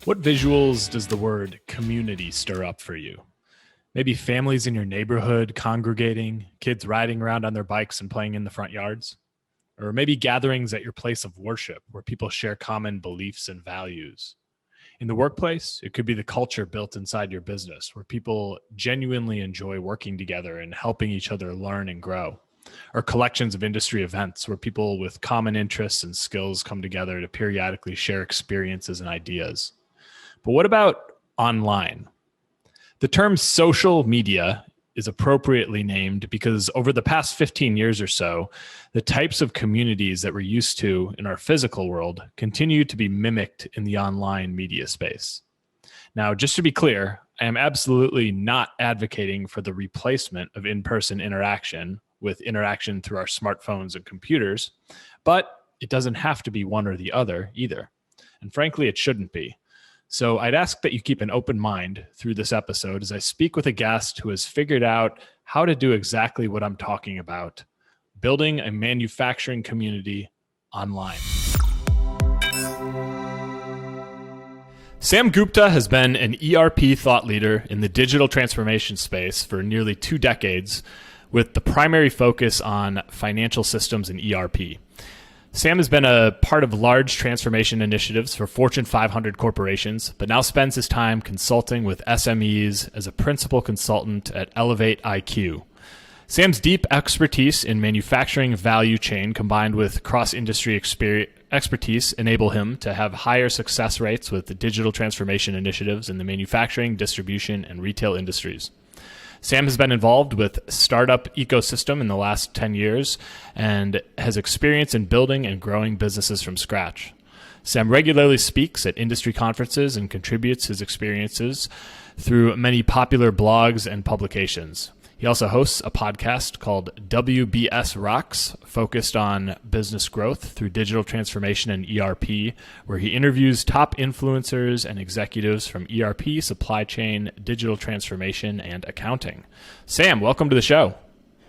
What visuals does the word community stir up for you? Maybe families in your neighborhood congregating, kids riding around on their bikes and playing in the front yards? Or maybe gatherings at your place of worship where people share common beliefs and values. In the workplace, it could be the culture built inside your business where people genuinely enjoy working together and helping each other learn and grow. Or collections of industry events where people with common interests and skills come together to periodically share experiences and ideas. But what about online? The term social media is appropriately named because over the past 15 years or so, the types of communities that we're used to in our physical world continue to be mimicked in the online media space. Now, just to be clear, I am absolutely not advocating for the replacement of in-person interaction with interaction through our smartphones and computers, but it doesn't have to be one or the other either. And frankly, it shouldn't be. So I'd ask that you keep an open mind through this episode as I speak with a guest who has figured out how to do exactly what I'm talking about, building a manufacturing community online. Sam Gupta has been an ERP thought leader in the digital transformation space for nearly 2 decades, with the primary focus on financial systems and ERP. Sam has been a part of large transformation initiatives for Fortune 500 corporations, but now spends his time consulting with SMEs as a principal consultant at Elevate IQ. Sam's deep expertise in manufacturing value chain combined with cross-industry expertise enable him to have higher success rates with the digital transformation initiatives in the manufacturing, distribution, and retail industries. Sam has been involved with startup ecosystem in the last 10 years and has experience in building and growing businesses from scratch. Sam regularly speaks at industry conferences and contributes his experiences through many popular blogs and publications. He also hosts a podcast called WBS Rocks, focused on business growth through digital transformation and ERP, where he interviews top influencers and executives from ERP, supply chain, digital transformation, and accounting. Sam, welcome to the show.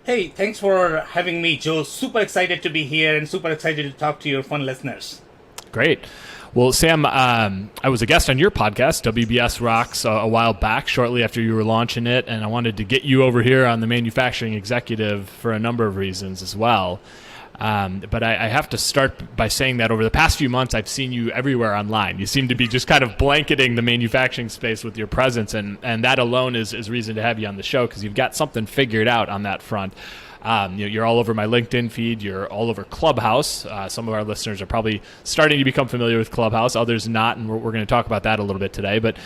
Hey, thanks for having me, Joe. Super excited to be here and super excited to talk to your fun listeners. Great. Well, Sam, I was a guest on your podcast, WBS Rocks, a while back, shortly after you were launching it, and I wanted to get you over here on the Manufacturing Executive for a number of reasons as well. But I have to start by saying that over the past few months, I've seen you everywhere online. You seem to be just kind of blanketing the manufacturing space with your presence, and that alone is reason to have you on the show because you've got something figured out on that front. You're all over my LinkedIn feed. You're all over Clubhouse. Some of our listeners are probably starting to become familiar with Clubhouse, others not, and we're going to talk about that a little bit today. But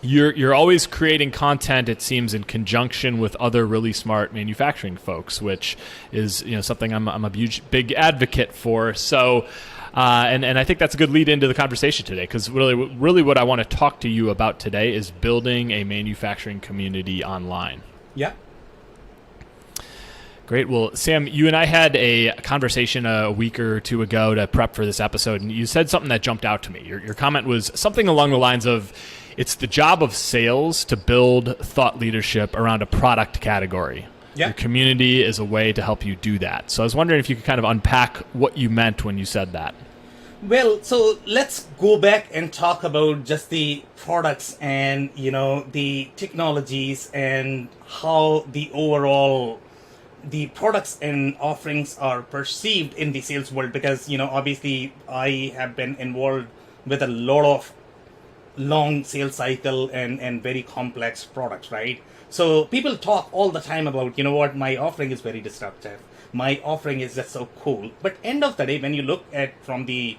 you're always creating content, it seems, in conjunction with other really smart manufacturing folks, which is something I'm a huge, big advocate for. So. And I think that's a good lead into the conversation today, because really what I want to talk to you about today is building a manufacturing community online. Yeah. Great. Well, Sam, you and I had a conversation a week or two ago to prep for this episode, and you said something that jumped out to me. Your comment was something along the lines of, it's the job of sales to build thought leadership around a product category. Yeah. Your community is a way to help you do that. So I was wondering if you could kind of unpack what you meant when you said that. Well, so let's go back and talk about just the products and, the technologies and how the products and offerings are perceived in the sales world, because obviously I have been involved with a lot of long sales cycle and very complex products, right? So people talk all the time about, my offering is very disruptive, my offering is just so cool, but end of the day, when you look at from the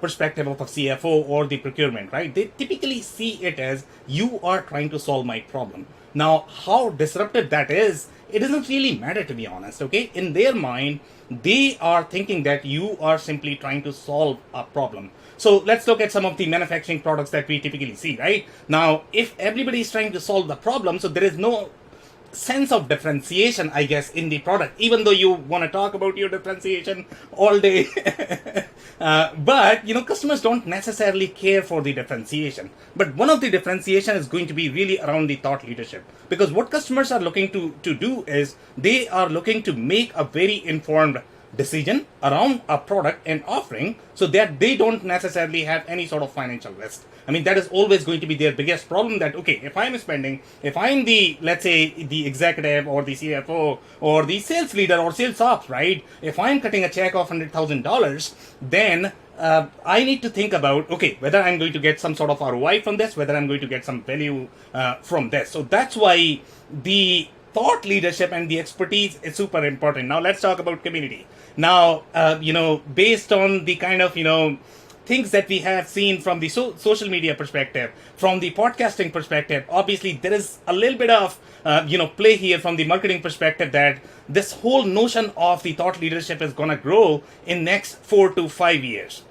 perspective of a CFO or the procurement, right, they typically see it as you are trying to solve my problem. Now, how disruptive that is, it doesn't really matter, to be honest, okay? In their mind, they are thinking that you are simply trying to solve a problem. So let's look at some of the manufacturing products that we typically see, right? Now, if everybody is trying to solve the problem, so there is no sense of differentiation, I guess, in the product, even though you want to talk about your differentiation all day. But, customers don't necessarily care for the differentiation. But one of the differentiation is going to be really around the thought leadership. Because what customers are looking to do is they are looking to make a very informed decision around a product and offering, so that they don't necessarily have any sort of financial risk. I mean, that is always going to be their biggest problem, that, okay, if I'm the, let's say, the executive or the CFO or the sales leader or sales ops, right? If I'm cutting a check of $100,000, then I need to think about, okay, whether I'm going to get some sort of ROI from this, whether I'm going to get some value from this. So that's why the thought leadership and the expertise is super important. Now let's talk about community. Now, based on the kind of, things that we have seen from the social media perspective, from the podcasting perspective, obviously there is a little bit of, play here from the marketing perspective, that this whole notion of the thought leadership is going to grow in next 4 to 5 years.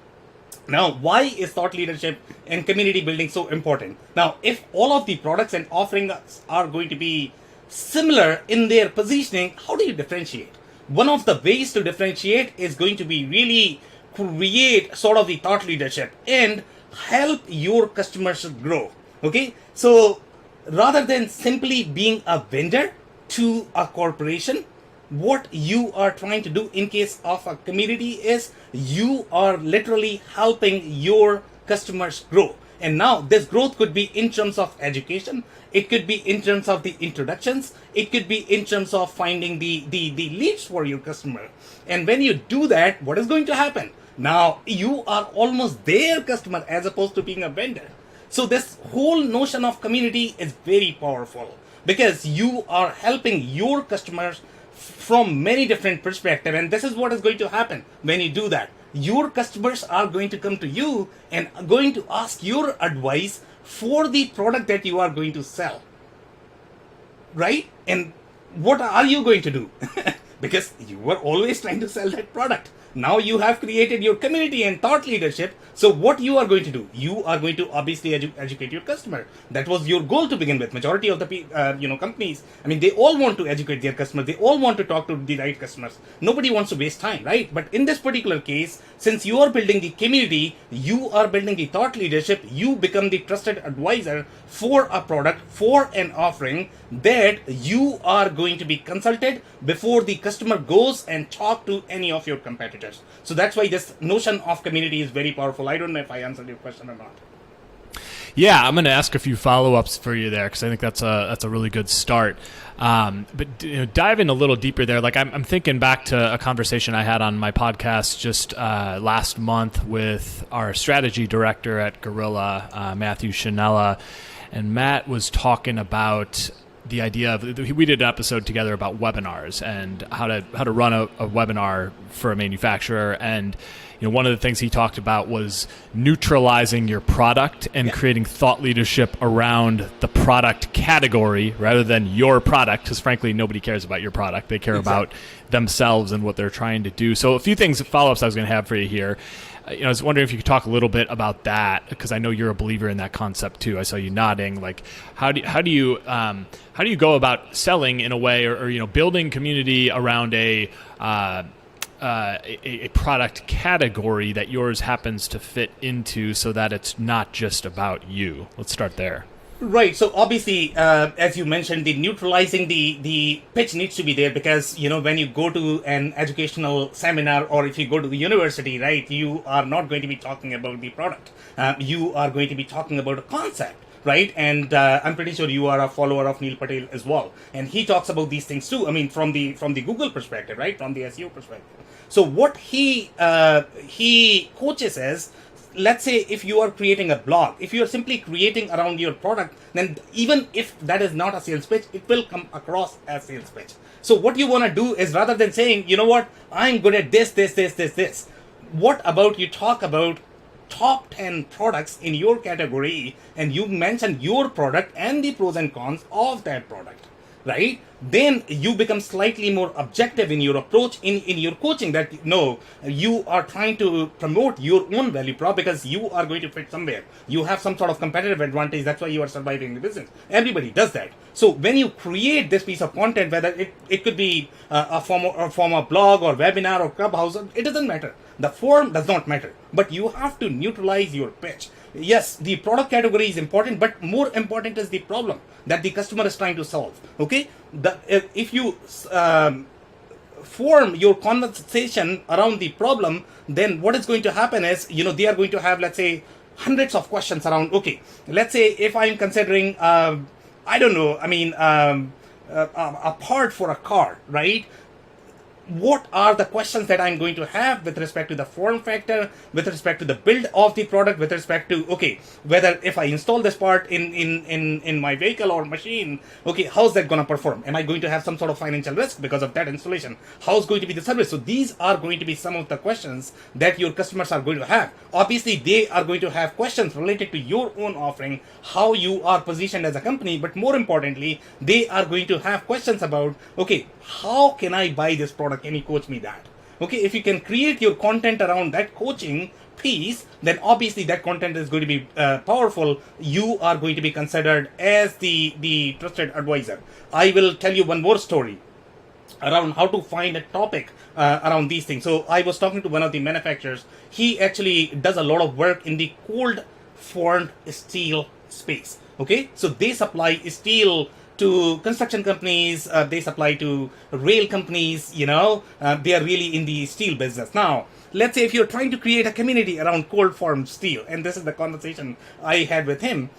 Now, why is thought leadership and community building so important? Now, if all of the products and offerings are going to be similar in their positioning, how do you differentiate? One of the ways to differentiate is going to be really create sort of the thought leadership and help your customers grow. Okay, so rather than simply being a vendor to a corporation, what you are trying to do in case of a community is you are literally helping your customers grow. And now this growth could be in terms of education, it could be in terms of the introductions, it could be in terms of finding the leads for your customer. And when you do that, what is going to happen? Now you are almost their customer as opposed to being a vendor. So this whole notion of community is very powerful, because you are helping your customers from many different perspectives. And this is what is going to happen when you do that. Your customers are going to come to you and are going to ask your advice for the product that you are going to sell. Right? And what are you going to do? Because you were always trying to sell that product. Now you have created your community and thought leadership. So what you are going to do? You are going to obviously educate your customer. That was your goal to begin with. Majority of the companies, I mean, they all want to educate their customers. They all want to talk to the right customers. Nobody wants to waste time, right? But in this particular case, since you are building the community, you are building the thought leadership, you become the trusted advisor for a product, for an offering, that you are going to be consulted before the customer goes and talk to any of your competitors. So that's why this notion of community is very powerful. I don't know if I answered your question or not. Yeah, I'm going to ask a few follow-ups for you there, because I think that's a really good start. But dive in a little deeper there. Like I'm thinking back to a conversation I had on my podcast just last month with our strategy director at Gorilla, Matthew Shanella, and Matt was talking about the idea of, we did an episode together about webinars and how to run a webinar for a manufacturer. And one of the things he talked about was neutralizing your product and creating thought leadership around the product category rather than your product, because frankly, nobody cares about your product. They care about themselves and what they're trying to do. So a few follow-ups I was going to have for you here. I was wondering if you could talk a little bit about that, because I know you're a believer in that concept too. I saw you nodding. Like, how do you go about selling in a way, or building community around a product category that yours happens to fit into, so that it's not just about you? Let's start there. Right. So obviously, as you mentioned, the neutralizing the pitch needs to be there, because when you go to an educational seminar, or if you go to the university, right, you are not going to be talking about the product. You are going to be talking about a concept. Right, and I'm pretty sure you are a follower of Neil Patel as well, and he talks about these things too. I mean, from the Google perspective, right, from the SEO perspective. So what he coaches is, let's say if you are creating a blog, if you are simply creating around your product, then even if that is not a sales pitch, it will come across as sales pitch. So what you want to do is, rather than saying, I'm good at this, what about you talk about top 10 products in your category, and you mention your product and the pros and cons of that product, right? Then you become slightly more objective in your approach in your coaching, that no, you are trying to promote your own value prop, because you are going to fit somewhere. You have some sort of competitive advantage. That's why you are surviving the business. Everybody does that. So when you create this piece of content, whether it could be a form of blog or webinar or Clubhouse, it doesn't matter. The form does not matter, but you have to neutralize your pitch. Yes, the product category is important, but more important is the problem that the customer is trying to solve. Okay, if you form your conversation around the problem, then what is going to happen is, they are going to have, let's say, hundreds of questions around, okay, let's say if I'm considering, I don't know, a part for a car, right? What are the questions that I'm going to have with respect to the form factor, with respect to the build of the product, with respect to, okay, whether if I install this part in my vehicle or machine, okay, how's that going to perform? Am I going to have some sort of financial risk because of that installation? How's going to be the service? So these are going to be some of the questions that your customers are going to have. Obviously, they are going to have questions related to your own offering, how you are positioned as a company, but more importantly, they are going to have questions about, okay, how can I buy this product? Can you coach me that? Okay, if you can create your content around that coaching piece, then obviously that content is going to be powerful. You are going to be considered as the trusted advisor. I will tell you one more story around how to find a topic around these things. So I was talking to one of the manufacturers. He actually does a lot of work in the cold formed steel space. Okay, so they supply steel to construction companies, they supply to rail companies, they are really in the steel business. Now, let's say if you're trying to create a community around cold formed steel, and this is the conversation I had with him,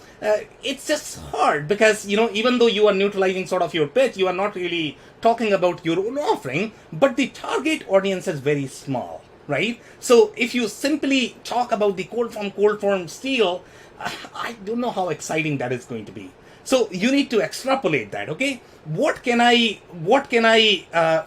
it's just hard because, even though you are neutralizing sort of your pitch, you are not really talking about your own offering, but the target audience is very small, right? So if you simply talk about the cold formed steel, I don't know how exciting that is going to be. So you need to extrapolate that, okay? What can I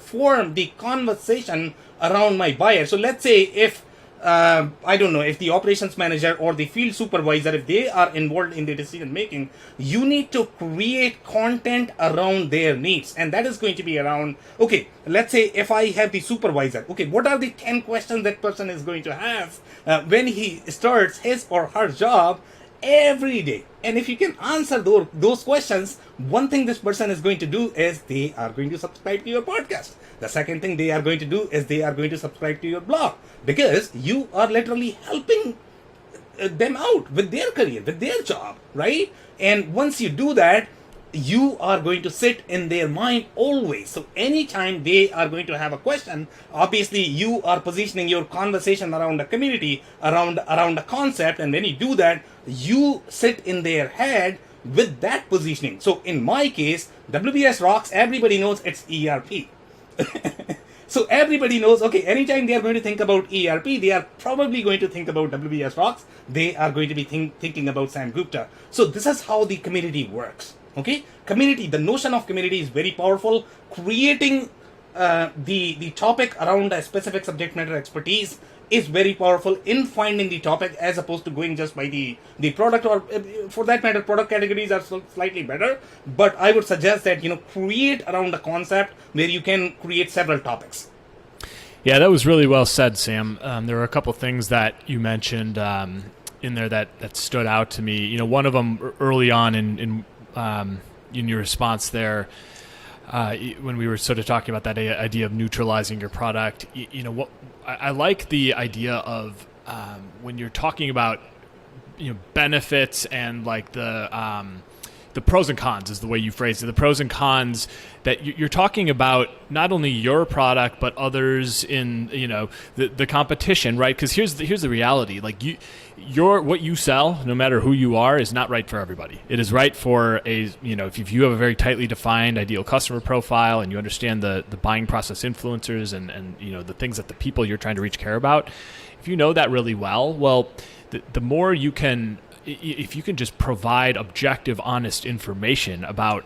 form the conversation around my buyer? So let's say if, I don't know, if the operations manager or the field supervisor, if they are involved in the decision making, you need to create content around their needs. And that is going to be around, okay, let's say if I have the supervisor, okay, what are the 10 questions that person is going to have when he starts his or her job every day? And if you can answer those questions, one thing this person is going to do is they are going to subscribe to your podcast. The second thing they are going to do is they are going to subscribe to your blog, because you are literally helping them out with their career, with their job, right? And once you do that, you are going to sit in their mind always. So anytime they are going to have a question, obviously you are positioning your conversation around a community, around a concept, and when you do that, you sit in their head with that positioning. So in my case, WBS rocks, everybody knows it's ERP. So everybody knows, okay, anytime they are going to think about ERP, they are probably going to think about WBS rocks. They are going to be thinking about Sam Gupta. So this is how the community works. Okay, community, the notion of community is very powerful. Creating the topic around a specific subject matter expertise is very powerful in finding the topic, as opposed to going just by the product, or for that matter, product categories are slightly better. But I would suggest that, create around a concept where you can create several topics. Yeah, that was really well said, Sam. There were a couple things that you mentioned in there that stood out to me. One of them early on in your response there, when we were sort of talking about that idea of neutralizing your product, what I like the idea of when you're talking about benefits and like the pros and cons is the way you phrased it. The pros and cons that you're talking about not only your product but others in the competition, right? Because here's the reality: like what you sell, no matter who you are, is not right for everybody. It is right for if you have a very tightly defined ideal customer profile and you understand the buying process influencers and the things that the people you're trying to reach care about. If you know that really well, the more you can. If you can just provide objective, honest information about,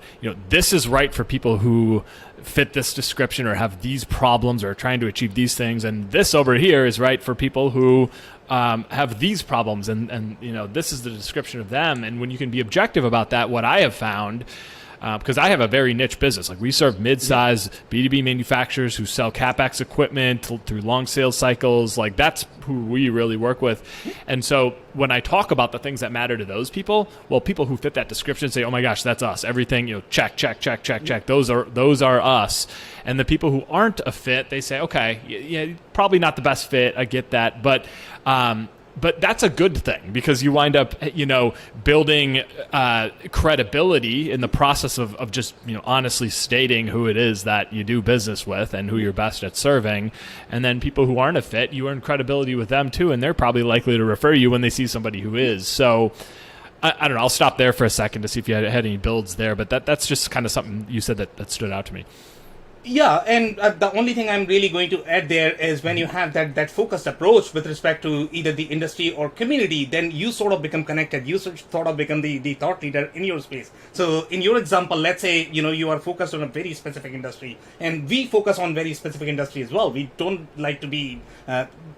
this is right for people who fit this description or have these problems or are trying to achieve these things, and this over here is right for people who have these problems, and this is the description of them. And when you can be objective about that, what I have found, because I have a very niche business. Like we serve mid-size B2B manufacturers who sell CapEx equipment through long sales cycles. Like that's who we really work with. And so when I talk about the things that matter to those people, well, people who fit that description say, oh my gosh, that's us. Everything, check. Those are us. And the people who aren't a fit, they say, okay, yeah, probably not the best fit. I get that. But but that's a good thing because you wind up, building credibility in the process of just, honestly stating who it is that you do business with and who you're best at serving. And then people who aren't a fit, you earn credibility with them too, and they're probably likely to refer you when they see somebody who is. So I don't know. I'll stop there for a second to see if you had any builds there, but that's just kind of something you said that stood out to me. Yeah, and the only thing I'm really going to add there is when you have that focused approach with respect to either the industry or community, then you sort of become connected. You sort of become the thought leader in your space. So in your example, let's say, you are focused on a very specific industry, and we focus on very specific industry as well. We don't like to be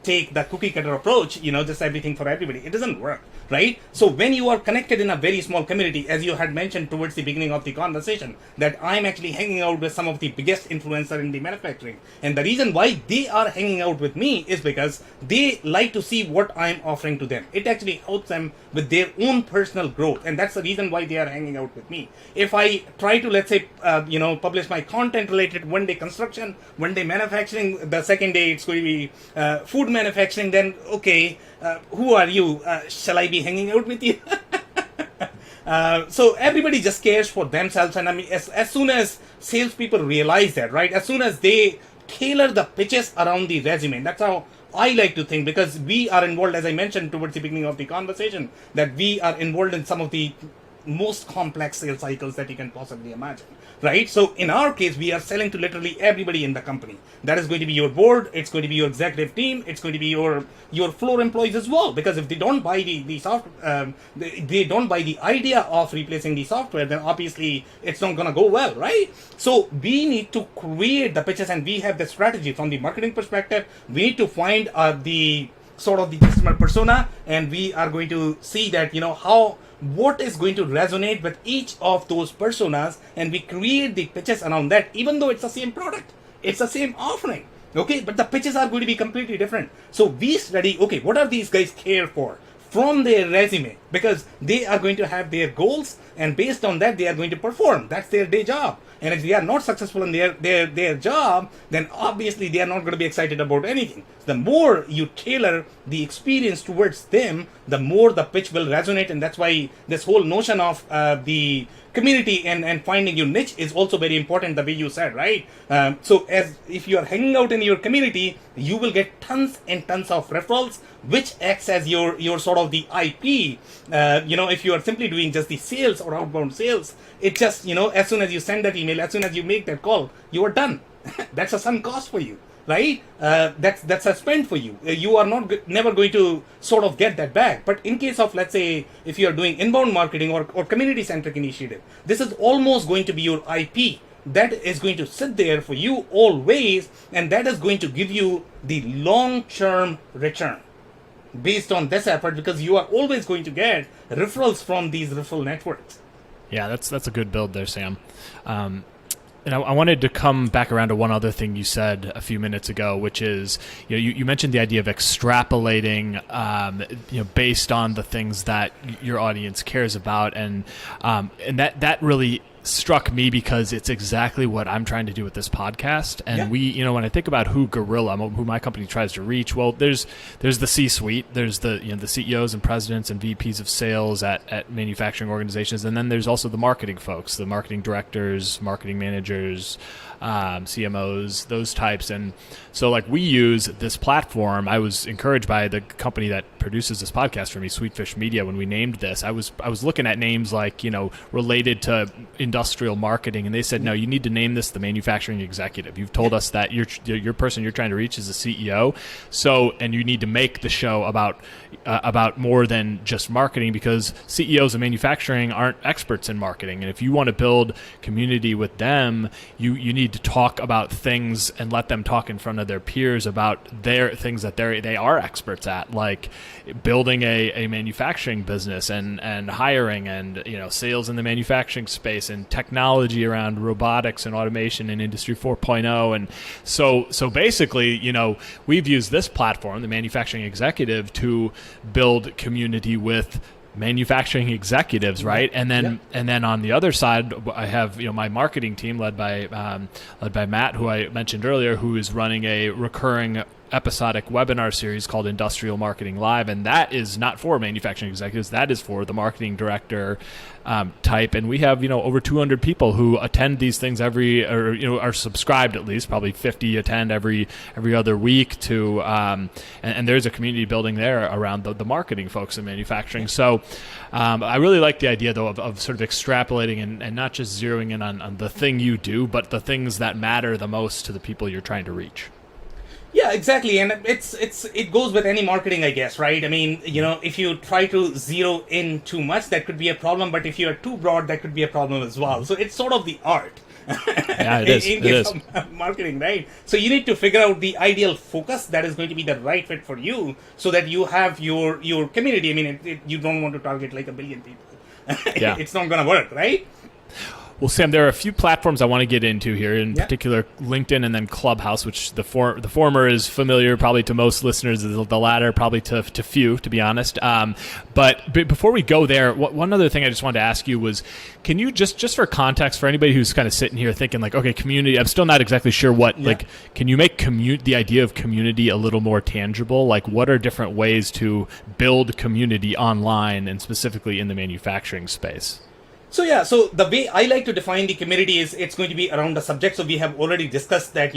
take the cookie cutter approach, just everything for everybody. It doesn't work, right? So when you are connected in a very small community, as you had mentioned towards the beginning of the conversation, that I'm actually hanging out with some of the biggest influencer in the manufacturing, and the reason why they are hanging out with me is because they like to see what I'm offering to them. It actually helps them with their own personal growth, and that's the reason why they are hanging out with me. If I try to, let's say, publish my content related one day construction, one day manufacturing, the second day it's going to be food manufacturing, then okay, who are you? Shall I be hanging out with you? So everybody just cares for themselves, and I mean, as soon as salespeople realize that, right? As soon as they tailor the pitches around the resume, that's how I like to think, because we are involved, as I mentioned towards the beginning of the conversation, that we are involved in some of the most complex sales cycles that you can possibly imagine, right? So in our case, we are selling to literally everybody in the company. That is going to be your board, it's going to be your executive team, it's going to be your floor employees as well, because if they don't buy the software, they don't buy the idea of replacing the software, then obviously it's not going to go well, right? So we need to create the pitches, and we have the strategy from the marketing perspective. We need to find the sort of the customer persona, and we are going to see that, what is going to resonate with each of those personas, and we create the pitches around that, even though it's the same product, it's the same offering, okay, but the pitches are going to be completely different. So we study, okay, what are these guys care for from their resume, because they are going to have their goals, and based on that they are going to perform. That's their day job, and if they are not successful in their job, then obviously they are not going to be excited about anything. The more you tailor the experience towards them, the more the pitch will resonate, and that's why this whole notion of the community and finding your niche is also very important, the way you said, right? So as if you are hanging out in your community, you will get tons and tons of referrals, which acts as your sort of the IP. If you are simply doing just the sales or outbound sales, it just, as soon as you send that email, as soon as you make that call, you are done. That's a sunk cost for you, right? That's a spend for you. You are never going to sort of get that back. But in case of, let's say, if you are doing inbound marketing or community-centric initiative, this is almost going to be your IP that is going to sit there for you always, and that is going to give you the long-term return based on this effort, because you are always going to get referrals from these referral networks. Yeah, that's a good build there, Sam. And I wanted to come back around to one other thing you said a few minutes ago, which is, you mentioned the idea of extrapolating, based on the things that your audience cares about, and that really struck me because it's exactly what I'm trying to do with this podcast. And we, when I think about who my company tries to reach, well, there's the C-suite, there's the CEOs and presidents and VPs of sales at manufacturing organizations, and then there's also the marketing folks, the marketing directors, marketing managers, CMOs, those types. And so like we use this platform. I was encouraged by the company that produces this podcast for me, Sweetfish Media, when we named this. I was looking at names like, related to industrial marketing, and they said, no, you need to name this the manufacturing executive. You've told us that your person you're trying to reach is a CEO. So, and you need to make the show about more than just marketing, because CEOs of manufacturing aren't experts in marketing. And if you want to build community with them, you need to talk about things and let them talk in front of their peers about their things that they are experts at, like building a manufacturing business and hiring and sales in the manufacturing space and technology around robotics and automation and Industry 4.0. And so basically, we've used this platform, the Manufacturing Executive, to build community with manufacturing executives, right? And then on the other side, I have my marketing team led by Matt, who I mentioned earlier, who is running a recurring episodic webinar series called Industrial Marketing Live, and that is not for manufacturing executives. That is for the marketing director type, and we have over 200 people who attend these things are subscribed, at least probably 50 attend every other week to and there's a community building there around the marketing folks in manufacturing. So I really like the idea though of sort of extrapolating and not just zeroing in on the thing you do, but the things that matter the most to the people you're trying to reach. Yeah, exactly, and it goes with any marketing, I guess, right? I mean, if you try to zero in too much, that could be a problem. But if you are too broad, that could be a problem as well. So it's sort of the art. Yeah, it is. in case of marketing, right? So you need to figure out the ideal focus that is going to be the right fit for you, so that you have your community. I mean, you don't want to target like 1 billion people. Yeah. It's not going to work, right? Well, Sam, there are a few platforms I want to get into here, in particular LinkedIn and then Clubhouse, which the former is familiar probably to most listeners, the latter probably to few, to be honest. But before we go there, one other thing I just wanted to ask you was, can you just for context, for anybody who's kind of sitting here thinking like, okay, community, I'm still not exactly sure what, like, can you make the idea of community a little more tangible? Like, what are different ways to build community online and specifically in the manufacturing space? So the way I like to define the community is it's going to be around the subject. So we have already discussed that,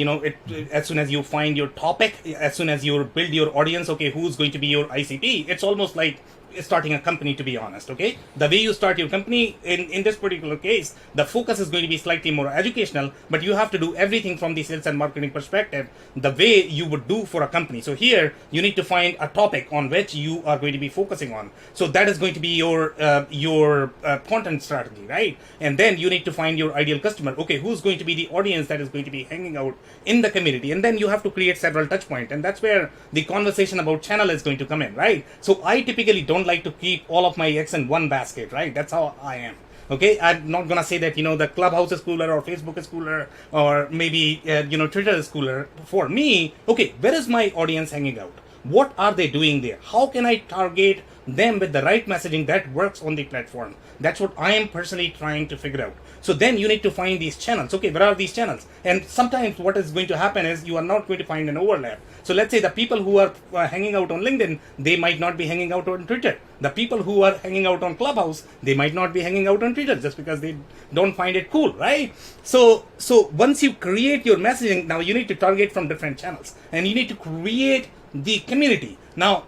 as soon as you find your topic, as soon as you build your audience, okay, who's going to be your ICP, it's almost like starting a company, to be honest, okay? The way you start your company, in this particular case, the focus is going to be slightly more educational, but you have to do everything from the sales and marketing perspective, the way you would do for a company. So here, you need to find a topic on which you are going to be focusing on. So that is going to be your content strategy, right? And then you need to find your ideal customer. Okay, who's going to be the audience that is going to be hanging out in the community? And then you have to create several touch points. And that's where the conversation about channel is going to come in, right? So I typically don't like to keep all of my eggs in one basket, right? That's how I am. Okay, I'm not gonna say that the Clubhouse is cooler or Facebook is cooler or maybe Twitter is cooler. For me, okay, where is my audience hanging out? What are they doing there? How can I target them with the right messaging that works on the platform? That's what I am personally trying to figure out. So then you need to find these channels. Okay, where are these channels? And sometimes what is going to happen is you are not going to find an overlap. So let's say the people who are hanging out on LinkedIn, they might not be hanging out on Twitter. The people who are hanging out on Clubhouse, they might not be hanging out on Twitter just because they don't find it cool, right? So once you create your messaging, now you need to target from different channels and you need to create the community. Now,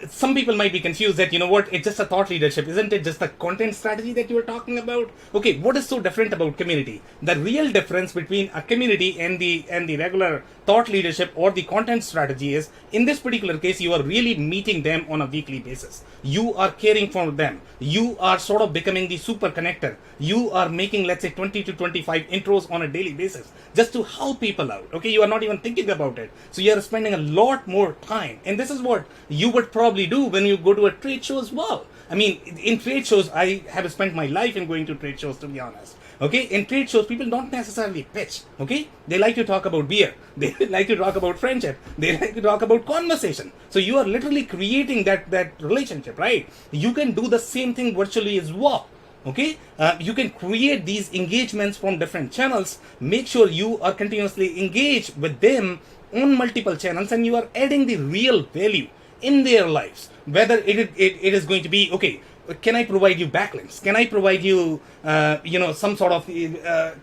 some people might be confused that, it's just a thought leadership. Isn't it just the content strategy that you were talking about? Okay, what is so different about community? The real difference between a community and the regular thought leadership or the content strategy is, in this particular case, you are really meeting them on a weekly basis. You are caring for them. You are sort of becoming the super connector. You are making, let's say, 20 to 25 intros on a daily basis just to help people out. Okay, you are not even thinking about it. So you are spending a lot more time. And this is what you would probably do when you go to a trade show as well. I mean, in trade shows, I have spent my life in going to trade shows, to be honest. Okay, in trade shows, people don't necessarily pitch. Okay, they like to talk about beer. They like to talk about friendship. They like to talk about conversation. So you are literally creating that relationship, right? You can do the same thing virtually as well. Okay, you can create these engagements from different channels. Make sure you are continuously engaged with them on multiple channels, and you are adding the real value in their lives. Whether it is going to be, okay, can I provide you backlinks? Can I provide you, some sort of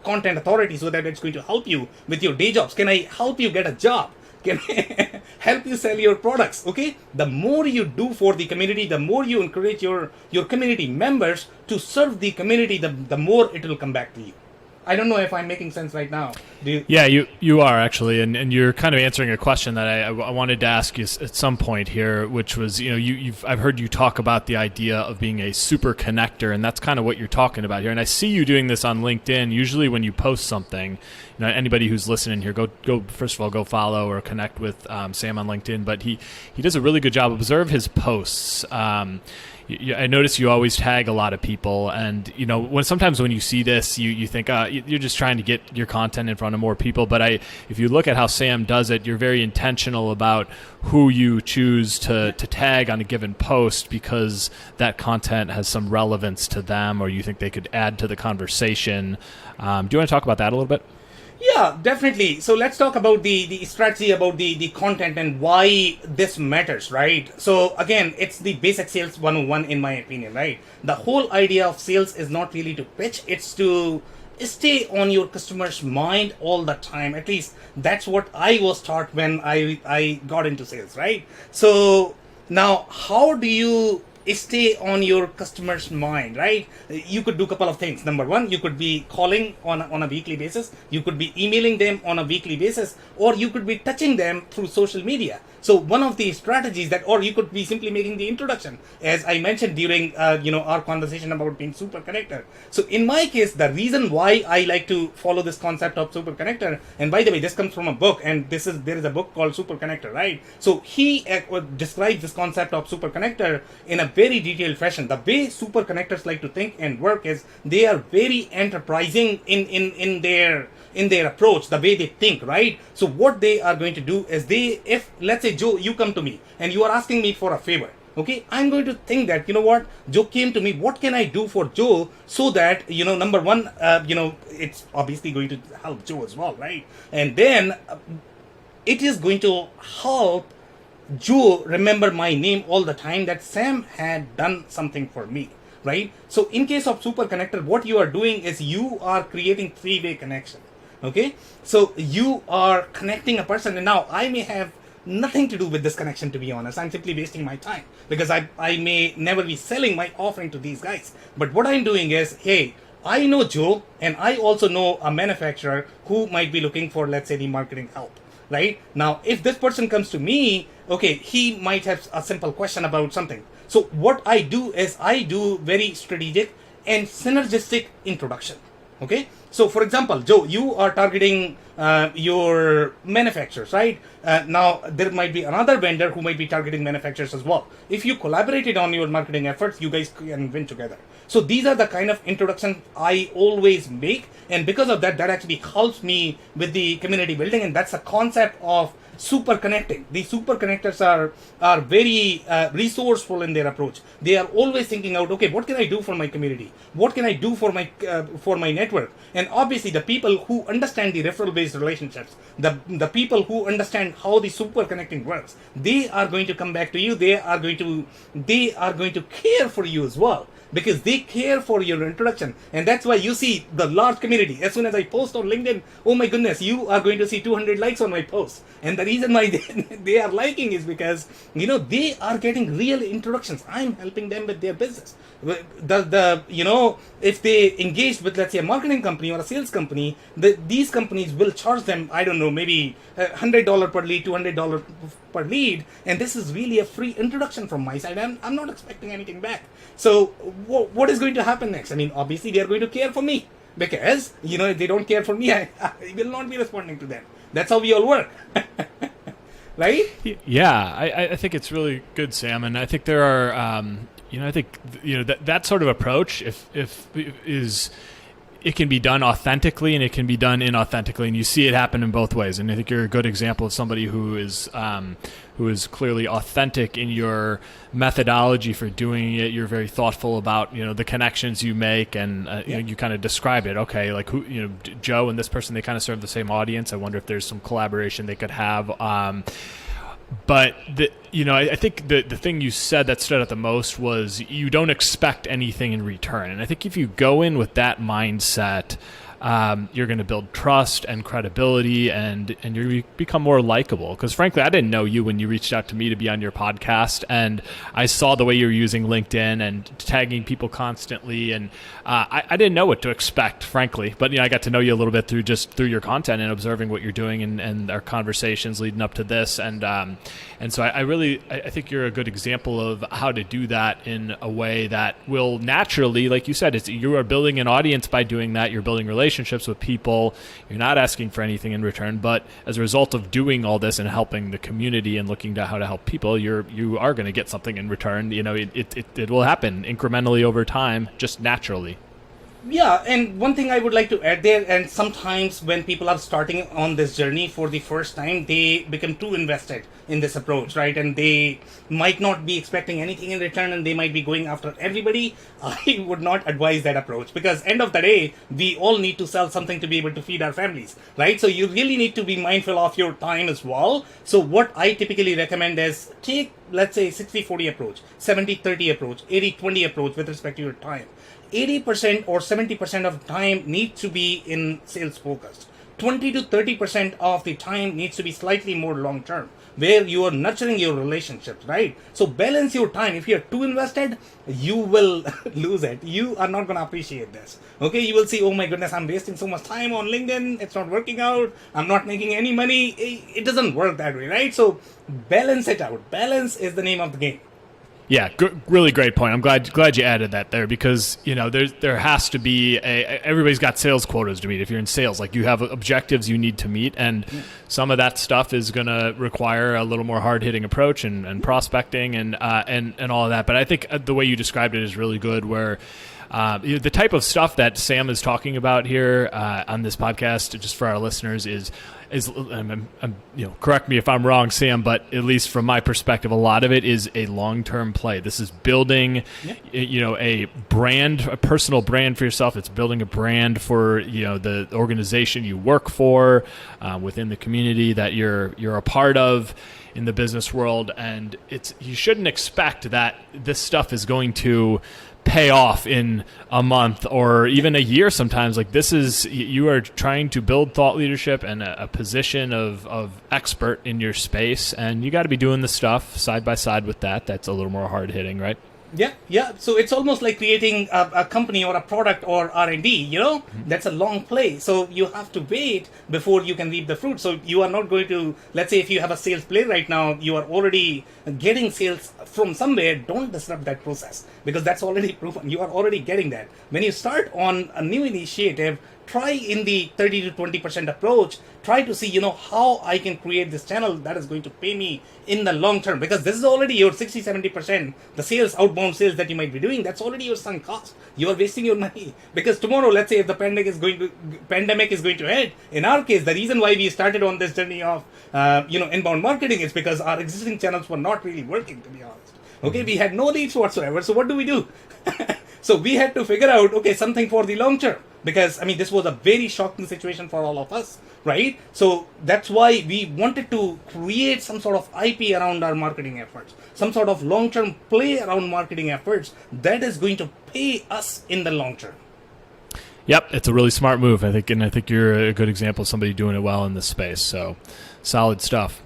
content authority so that it's going to help you with your day jobs? Can I help you get a job? Can I help you sell your products? Okay, the more you do for the community, the more you encourage your community members to serve the community, the more it will come back to you. I don't know if I'm making sense right now. Yeah, you are actually, and you're kind of answering a question that I wanted to ask you at some point here, which was, I've heard you talk about the idea of being a super connector, and that's kind of what you're talking about here. And I see you doing this on LinkedIn. Usually, when you post something, anybody who's listening here, go first of all, go follow or connect with Sam on LinkedIn. But he does a really good job. Observe his posts. I notice you always tag a lot of people, and sometimes when you see this, you think you're just trying to get your content in front of more people. But if you look at how Sam does it, you're very intentional about who you choose to tag on a given post, because that content has some relevance to them, or you think they could add to the conversation. Do you want to talk about that a little bit? Yeah, definitely. So let's talk about the strategy, about the content and why this matters, right? So again, it's the basic sales 101 in my opinion, right? The whole idea of sales is not really to pitch, it's to stay on your customer's mind all the time. At least that's what I was taught when I got into sales, right? So now, how do you stay on your customer's mind, right? You could do a couple of things. Number one, you could be calling on a weekly basis, you could be emailing them on a weekly basis, or you could be touching them through social media. So one of the strategies that, or you could be simply making the introduction, as I mentioned during our conversation about being super connector. So in my case, the reason why I like to follow this concept of super connector, and by the way, this comes from a book, and there is a book called Super Connector, right? So he describes this concept of super connector in a very detailed fashion. The way super connectors like to think and work is they are very enterprising in their approach, the way they think, right? So what they are going to do is if let's say Joe, you come to me and you are asking me for a favor, okay, I'm going to think that, you know what, Joe came to me, what can I do for Joe so that, number one, it's obviously going to help Joe as well, right? And then it is going to help Joe remember my name all the time, that Sam had done something for me, right? So in case of super connector, what you are doing is you are creating three-way connection. Okay, so you are connecting a person, and now I may have nothing to do with this connection, to be honest. I'm simply wasting my time because I may never be selling my offering to these guys. But what I'm doing is, hey, I know Joe, and I also know a manufacturer who might be looking for, let's say, the marketing help. Right? Now, if this person comes to me, okay, he might have a simple question about something. So what I do is I do very strategic and synergistic introduction. Okay, so for example, Joe, you are targeting your manufacturers, right? Now there might be another vendor who might be targeting manufacturers as well. If you collaborated on your marketing efforts, you guys can win together. So these are the kind of introductions I always make, and because of that, that actually helps me with the community building, and that's a concept of super connecting. These super connectors are very resourceful in their approach. They are always thinking out, okay, what can I do for my community? What can I do for my network? And obviously, the people who understand the referral-based relationships, the people who understand how the super connecting works, they are going to come back to you. They are going to care for you as well, because they care for your introduction. And that's why you see the large community. As soon as I post on LinkedIn, oh my goodness, you are going to see 200 likes on my post. And the reason why they are liking is because, they are getting real introductions. I'm helping them with their business. If they engaged with, let's say, a marketing company or a sales company, these companies will charge them, I don't know, maybe $100 per lead, $200 per lead. And this is really a free introduction from my side. I'm not expecting anything back. So what is going to happen next? I mean, obviously they are going to care for me, because, if they don't care for me, I will not be responding to them. That's how we all work. Right? Yeah, I think it's really good, Sam. And I think there are, I think, that sort of approach, if is, it can be done authentically and it can be done inauthentically, and you see it happen in both ways. And I think you're a good example of somebody who is clearly authentic in your methodology for doing it. You're very thoughtful about the connections you make, and you kind of describe it. Okay, like who Joe and this person, they kind of serve the same audience. I wonder if there's some collaboration they could have. But I think the thing you said that stood out the most was you don't expect anything in return. And I think if you go in with that mindset, you're going to build trust and credibility, and you become more likable. Because frankly, I didn't know you when you reached out to me to be on your podcast, and I saw the way you're using LinkedIn and tagging people constantly, and I didn't know what to expect, frankly. But I got to know you a little bit through your content and observing what you're doing, and our conversations leading up to this, and so I think you're a good example of how to do that in a way that will naturally, like you said, you are building an audience by doing that. You're building relationships with people. You're not asking for anything in return, but as a result of doing all this and helping the community and looking to how to help people, you are going to get something in return. It will happen incrementally over time, just naturally. Yeah, and one thing I would like to add there, and sometimes when people are starting on this journey for the first time, they become too invested in this approach, right? And they might not be expecting anything in return, and they might be going after everybody. I would not advise that approach, because end of the day, we all need to sell something to be able to feed our families, right? So you really need to be mindful of your time as well. So what I typically recommend is take, let's say, 60-40 approach, 70-30 approach, 80-20 approach with respect to your time. 80% or 70% of time needs to be in sales focused. 20 to 30% of the time needs to be slightly more long term, where you are nurturing your relationships, right? So balance your time. If you're too invested, you will lose it. You are not going to appreciate this. Okay, you will see, oh my goodness, I'm wasting so much time on LinkedIn. It's not working out. I'm not making any money. It doesn't work that way, right? So balance it out. Balance is the name of the game. Yeah, really great point. I'm glad you added that there, because there has to be everybody's got sales quotas to meet. If you're in sales, like, you have objectives you need to meet, and some of that stuff is going to require a little more hard hitting approach and prospecting and all of that. But I think the way you described it is really good, where the type of stuff that Sam is talking about here on this podcast, just for our listeners, is correct me if I'm wrong, Sam, but at least from my perspective, a lot of it is a long-term play. This is building, a brand, a personal brand for yourself. It's building a brand for, the organization you work for, within the community that you're a part of in the business world. And you shouldn't expect that this stuff is going to pay off in a month or even a year sometimes. Like, this is, you are trying to build thought leadership and a position of expert in your space, and you got to be doing the stuff side by side with that. That's a little more hard hitting, right? Yeah. So it's almost like creating a company or a product or R&D, That's a long play. So you have to wait before you can reap the fruit. So you are not going to, let's say if you have a sales play right now, you are already getting sales from somewhere. Don't disrupt that process, because that's already proven. You are already getting that. When you start on a new initiative, try in the 30 to 20% approach. Try to see, how I can create this channel that is going to pay me in the long term, because this is already your 60-70%. The sales, outbound sales that you might be doing, that's already your sunk cost. You are wasting your money, because tomorrow, let's say if the pandemic is going to hit, in our case, the reason why we started on this journey of, inbound marketing is because our existing channels were not really working, to be honest. Okay, we had no leads whatsoever. So what do? So we had to figure out, something for the long term, because this was a very shocking situation for all of us, right? So that's why we wanted to create some sort of IP around our marketing efforts, some sort of long-term play around marketing efforts that is going to pay us in the long term. Yep, it's a really smart move, I think, and I think you're a good example of somebody doing it well in this space. So, solid stuff.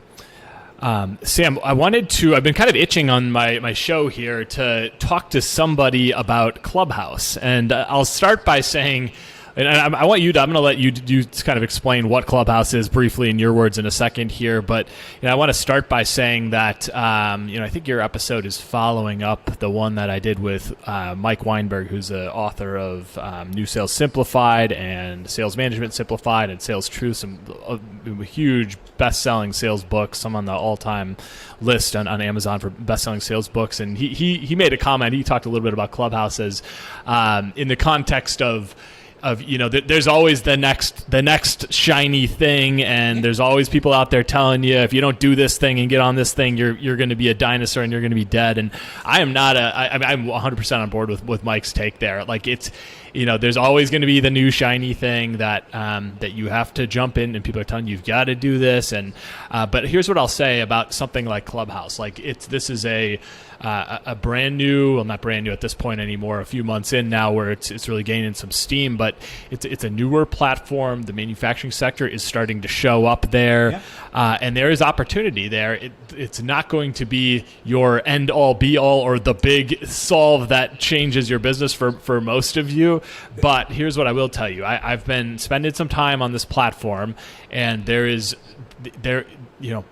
Sam, I've been kind of itching on my show here to talk to somebody about Clubhouse. And I'll start by saying, and I'm going to let you kind of explain what Clubhouse is briefly in your words in a second here. But I want to start by saying that, I think your episode is following up the one that I did with Mike Weinberg, who's the author of New Sales Simplified and Sales Management Simplified and Sales Truth, some huge best-selling sales books, some on the all-time list on Amazon for best-selling sales books. And he made a comment. He talked a little bit about Clubhouse as in the context of there's always the next shiny thing, and there's always people out there telling you, if you don't do this thing and get on this thing, you're going to be a dinosaur and you're going to be dead. And I am not I'm 100% on board with Mike's take there. Like, it's, there's always going to be the new shiny thing that you have to jump in, and people are telling you you've got to do this. And but here's what I'll say about something like Clubhouse. Like, this is a brand new, well, not brand new at this point anymore, a few months in now, where it's really gaining some steam, but it's a newer platform. The manufacturing sector is starting to show up there, and there is opportunity there. It's not going to be your end all be all or the big solve that changes your business for most of you. But here's what I will tell you. I've been spending some time on this platform, and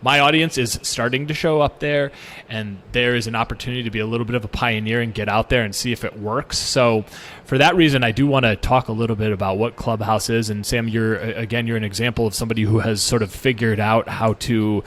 my audience is starting to show up there, and there is an opportunity to be a little bit of a pioneer and get out there and see if it works. So for that reason, I do want to talk a little bit about what Clubhouse is. And Sam, you're an example of somebody who has sort of figured out how to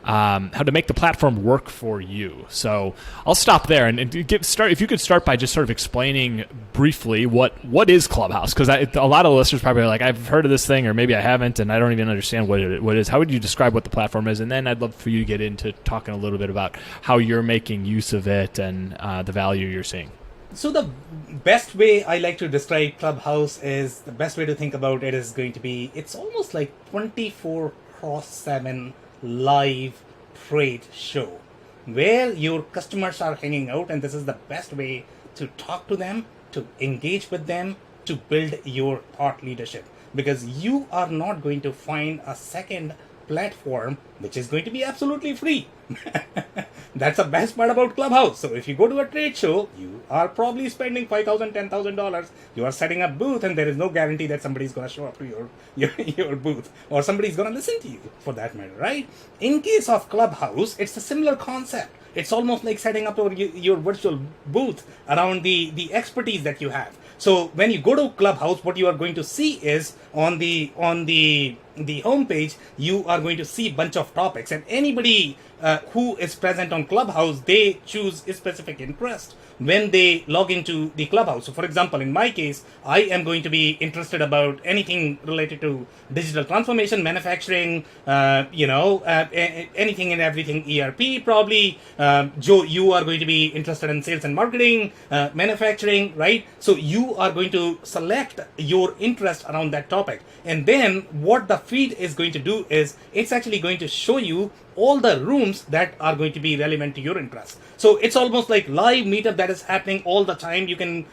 how to make the platform work for you. So I'll stop there and start. If you could start by just sort of explaining briefly what is Clubhouse, because a lot of listeners probably are like, I've heard of this thing, or maybe I haven't, and I don't even understand what it is. How would you describe what the platform is? And then I'd love for you to get into talking a little bit about how you're making use of it and the value you're seeing. So the best way I like to describe Clubhouse is, the best way to think about it is going to be, it's almost like 24/7 live trade show where your customers are hanging out, and this is the best way to talk to them, to engage with them, to build your thought leadership, because you are not going to find a second platform which is going to be absolutely free. That's the best part about Clubhouse. So if you go to a trade show, you are probably spending $5,000, $10,000. You are setting up booth, and there is no guarantee that somebody's going to show up to your booth, or somebody's going to listen to you, for that matter, right? In case of Clubhouse, it's a similar concept. It's almost like setting up your virtual booth around the expertise that you have. So when you go to Clubhouse, what you are going to see is on the homepage, you are going to see a bunch of topics, and anybody who is present on Clubhouse, they choose a specific interest when they log into the Clubhouse. So for example, in my case, I am going to be interested about anything related to digital transformation, manufacturing, anything and everything ERP probably. Joe, you are going to be interested in sales and marketing, manufacturing, right? So you are going to select your interest around that topic. And then what the feed is going to do is, it's actually going to show you all the rooms that are going to be relevant to your interest. So it's almost like live meetup that is happening all the time. You can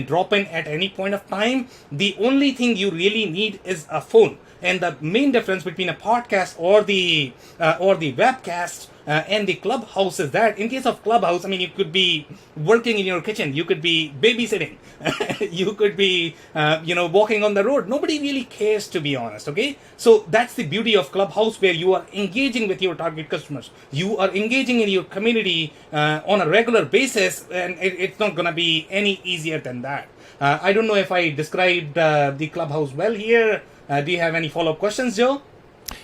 drop in at any point of time. The only thing you really need is a phone. And the main difference between a podcast or the webcast and the Clubhouse is that, in case of Clubhouse, I mean, you could be working in your kitchen, you could be babysitting, you could be walking on the road. Nobody really cares, to be honest. Okay, so that's the beauty of Clubhouse, where you are engaging with your target customers, you are engaging in your community on a regular basis, and it's not going to be any easier than that. I don't know if I described the Clubhouse well here. Do you have any follow-up questions, Joe?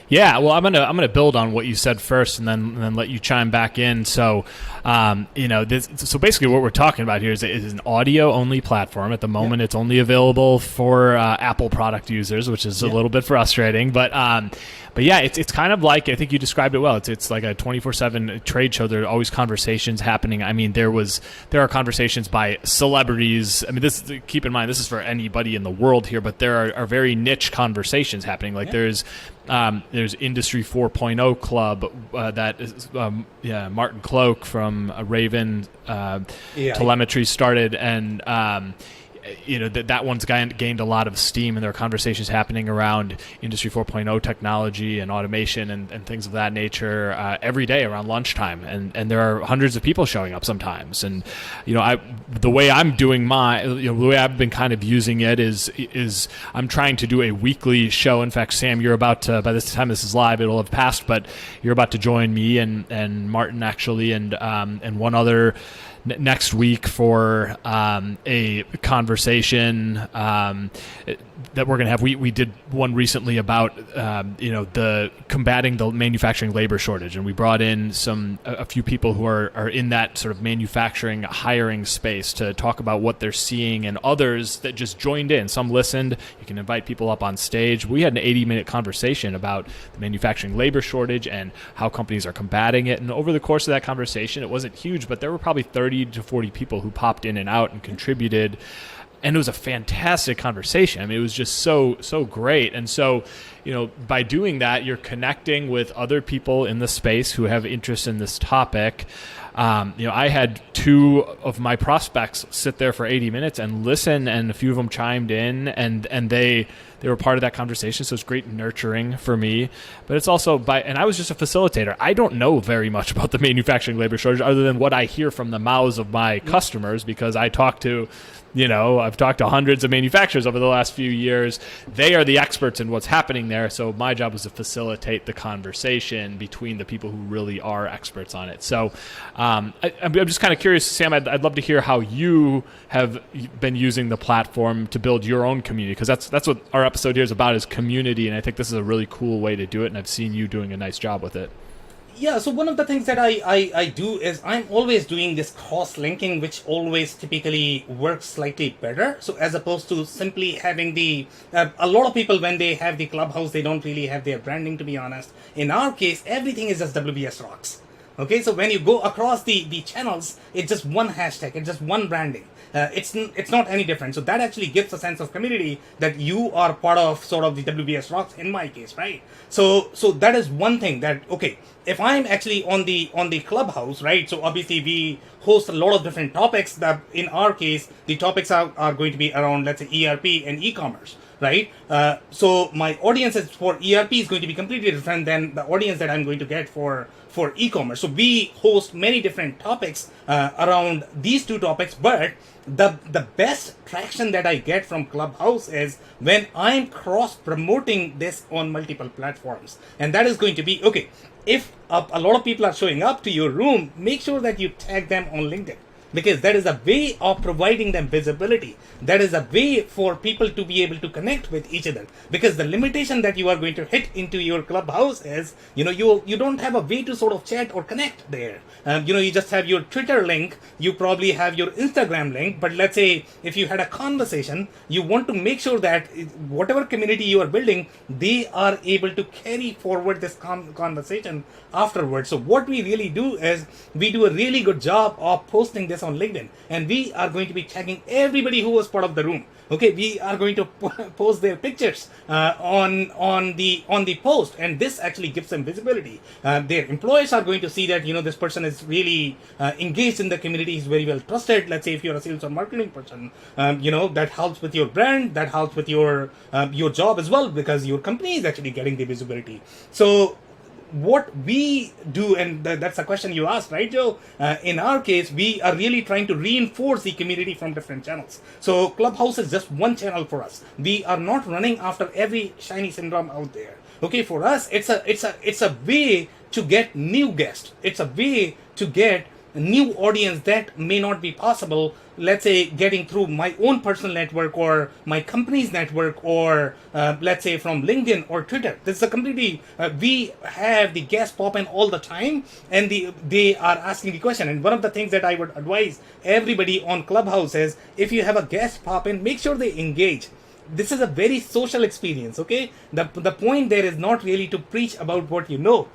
Yeah, well, I'm gonna build on what you said first, and then let you chime back in. So, so basically, what we're talking about here is an audio-only platform. At the moment, It's only available for Apple product users, which is a little bit frustrating. But yeah, it's kind of like, I think you described it well. It's like a 24/7 trade show. There are always conversations happening. I mean, there are conversations by celebrities. I mean, keep in mind, this is for anybody in the world here, but there are very niche conversations happening. Like there's Industry 4.0 Club that is Martin Cloak from Raven Telemetry started, and that one's gained a lot of steam, and there are conversations happening around Industry 4.0 technology and automation and things of that nature every day around lunchtime, and there are hundreds of people showing up sometimes. And the way I'm doing the way I've been kind of using it is I'm trying to do a weekly show. In fact, Sam, you're about to, by this time this is live, it'll have passed, but you're about to join me and Martin actually, and one other next week for a conversation that we're going to have. We did one recently about the combating the manufacturing labor shortage, and we brought in a few people who are in that sort of manufacturing hiring space to talk about what they're seeing, and others that just joined in. Some listened. You can invite people up on stage. We had an 80-minute conversation about the manufacturing labor shortage and how companies are combating it. And over the course of that conversation, it wasn't huge, but there were probably 30 to 40 people who popped in and out and contributed. And it was a fantastic conversation. I mean, it was just so great. And so, by doing that, you're connecting with other people in the space who have interest in this topic. I had two of my prospects sit there for 80 minutes and listen, and a few of them chimed in, and they were part of that conversation. So it's great nurturing for me. But it's also and I was just a facilitator. I don't know very much about the manufacturing labor shortage other than what I hear from the mouths of my customers, because I talk to I've talked to hundreds of manufacturers over the last few years. They are the experts in what's happening there. So my job was to facilitate the conversation between the people who really are experts on it. So I'm just kind of curious, Sam, I'd love to hear how you have been using the platform to build your own community, because that's what our episode here is about, is community. And I think this is a really cool way to do it. And I've seen you doing a nice job with it. Yeah, so one of the things that I do is I'm always doing this cross-linking, which always typically works slightly better. So as opposed to simply having a lot of people, when they have the Clubhouse, they don't really have their branding, to be honest. In our case, everything is just WBS Rocks. Okay, so when you go across the channels, it's just one hashtag, it's just one branding. It's not any different. So that actually gives a sense of community that you are part of sort of the WBS Rocks in my case, right? So that is one thing that, okay, if I'm actually on the Clubhouse, right? So obviously we host a lot of different topics that in our case, the topics are going to be around, let's say, ERP and e-commerce, right? So my audiences for ERP is going to be completely different than the audience that I'm going to get for e-commerce. So we host many different topics around these two topics, but the best traction that I get from Clubhouse is when I'm cross promoting this on multiple platforms. And that is going to be, okay, if a lot of people are showing up to your room, make sure that you tag them on LinkedIn, because that is a way of providing them visibility. That is a way for people to be able to connect with each other, because the limitation that you are going to hit into your Clubhouse is, you don't have a way to sort of chat or connect there. You just have your Twitter link, you probably have your Instagram link, but let's say if you had a conversation, you want to make sure that whatever community you are building, they are able to carry forward this conversation afterwards. So what we really do is we do a really good job of posting this on LinkedIn, and we are going to be tagging everybody who was part of the room. Okay, we are going to post their pictures on the post, and this actually gives them visibility. Their employers are going to see that this person is really engaged in the community, is very well trusted. Let's say if you're a sales or marketing person, that helps with your brand, that helps with your job as well, because your company is actually getting the visibility. So what we do, and that's a question you asked, right, Joe? In our case, we are really trying to reinforce the community from different channels. So Clubhouse is just one channel for us. We are not running after every shiny syndrome out there. Okay, for us, it's a way to get new guests. It's a way to get a new audience that may not be possible, let's say, getting through my own personal network or my company's network, or let's say from LinkedIn or Twitter. This is a completely, we have the guests pop in all the time, and they are asking the question. And one of the things that I would advise everybody on Clubhouse is, if you have a guest pop in, make sure they engage. This is a very social experience, okay? The point there is not really to preach about what you know.